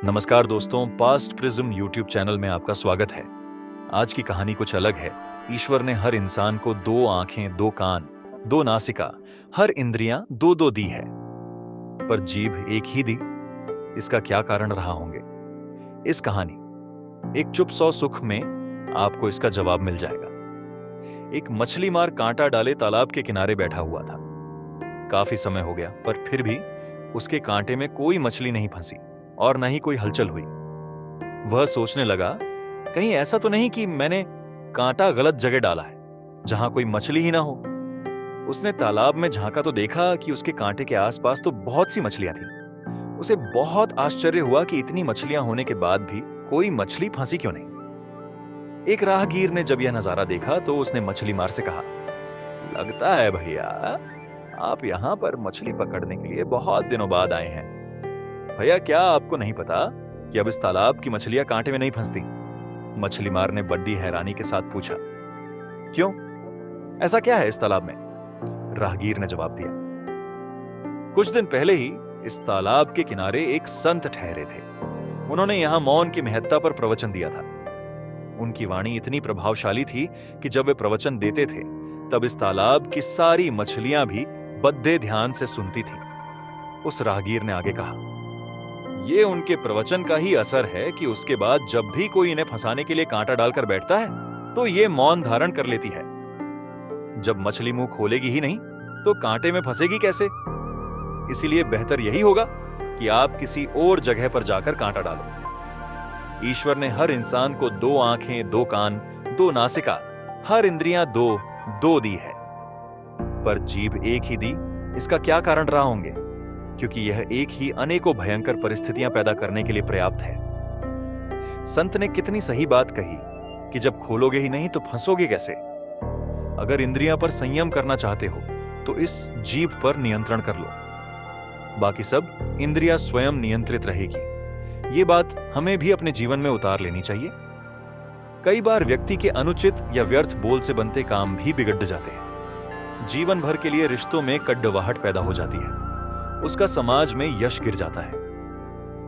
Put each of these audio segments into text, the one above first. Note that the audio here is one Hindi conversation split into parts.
नमस्कार दोस्तों, पास्ट प्रिज्म यूट्यूब चैनल में आपका स्वागत है। आज की कहानी कुछ अलग है। ईश्वर ने हर इंसान को 2 आंखें, 2 कान, 2 नासिका, हर इंद्रियां 2-2 दी है, पर जीभ एक ही दी। इसका क्या कारण रहा होंगे? इस कहानी एक चुप सौ सुख में आपको इसका जवाब मिल जाएगा। एक मछली मार कांटा डाले तालाब के किनारे बैठा हुआ था। काफी समय हो गया, पर फिर भी उसके कांटे में कोई मछली नहीं फंसी और न ही कोई हलचल हुई। वह सोचने लगा, कहीं ऐसा तो नहीं कि मैंने कांटा गलत जगह डाला है, जहां कोई मछली ही ना हो। उसने तालाब में झांका तो देखा कि उसके कांटे के आसपास तो बहुत सी मछलियां थीं। उसे बहुत आश्चर्य हुआ कि इतनी मछलियां होने के बाद भी कोई मछली फंसी क्यों नहीं। एक राहगीर ने जब यह नजारा देखा तो उसने मछली मार से कहा, लगता है भैया आप यहां पर मछली पकड़ने के लिए बहुत दिनों बाद आए हैं। भैया, क्या आपको नहीं पता कि अब इस तालाब की मछलियां कांटे में नहीं फंसती? मछली मार ने बड़ी हैरानी के साथ पूछा। क्यों, ऐसा क्या है इस तालाब में? राहगीर ने जवाब दिया, कुछ दिन पहले ही इस तालाब के किनारे एक संत ठहरे थे। उन्होंने यहां मौन की महत्ता पर प्रवचन दिया था। उनकी वाणी इतनी प्रभावशाली थी कि जब वे प्रवचन देते थे तब इस तालाब की सारी मछलियां भी बद्दे ध्यान से सुनती थीं। उस राहगीर ने आगे कहा, ये उनके प्रवचन का ही असर है कि उसके बाद जब भी कोई इन्हें फंसाने के लिए कांटा डालकर बैठता है तो ये मौन धारण कर लेती है। जब मछली मुंह खोलेगी ही नहीं तो कांटे में फंसेगी कैसे? इसीलिए बेहतर यही होगा कि आप किसी और जगह पर जाकर कांटा डालो। ईश्वर ने हर इंसान को 2 आंखें, 2 कान, 2 नासिका, हर इंद्रियां 2 दी है, पर जीभ एक ही दी। इसका क्या कारण रहा होंगे? क्योंकि यह एक ही अनेकों भयंकर परिस्थितियां पैदा करने के लिए पर्याप्त है। संत ने कितनी सही बात कही कि जब खोलोगे ही नहीं तो फंसोगे कैसे। अगर इंद्रियां पर संयम करना चाहते हो तो इस जीभ पर नियंत्रण कर लो, बाकी सब इंद्रियां स्वयं नियंत्रित रहेगी। ये बात हमें भी अपने जीवन में उतार लेनी चाहिए। कई बार व्यक्ति के अनुचित या व्यर्थ बोल से बनते काम भी बिगड़ जाते हैं। जीवन भर के लिए रिश्तों में कड्डवाहट पैदा हो जाती है, उसका समाज में यश गिर जाता है।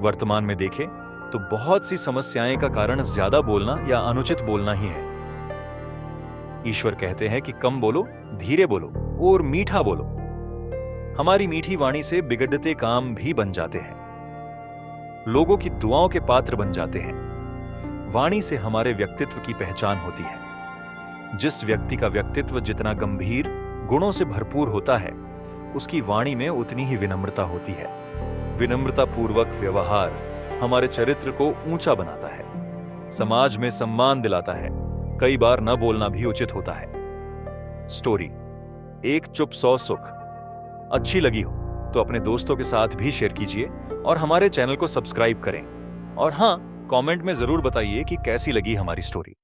वर्तमान में देखें तो बहुत सी समस्याएं का कारण ज्यादा बोलना या अनुचित बोलना ही है। ईश्वर कहते हैं कि कम बोलो, धीरे बोलो और मीठा बोलो। हमारी मीठी वाणी से बिगड़ते काम भी बन जाते हैं, लोगों की दुआओं के पात्र बन जाते हैं। वाणी से हमारे व्यक्तित्व की पहचान होती है। जिस व्यक्ति का व्यक्तित्व जितना गंभीर गुणों से भरपूर होता है, उसकी वाणी में उतनी ही विनम्रता होती है। विनम्रता पूर्वक व्यवहार हमारे चरित्र को ऊंचा बनाता है, समाज में सम्मान दिलाता है। कई बार न बोलना भी उचित होता है। स्टोरी एक चुप सौ सुख अच्छी लगी हो तो अपने दोस्तों के साथ भी शेयर कीजिए और हमारे चैनल को सब्सक्राइब करें। और हां, कमेंट में जरूर बताइए कि कैसी लगी हमारी स्टोरी।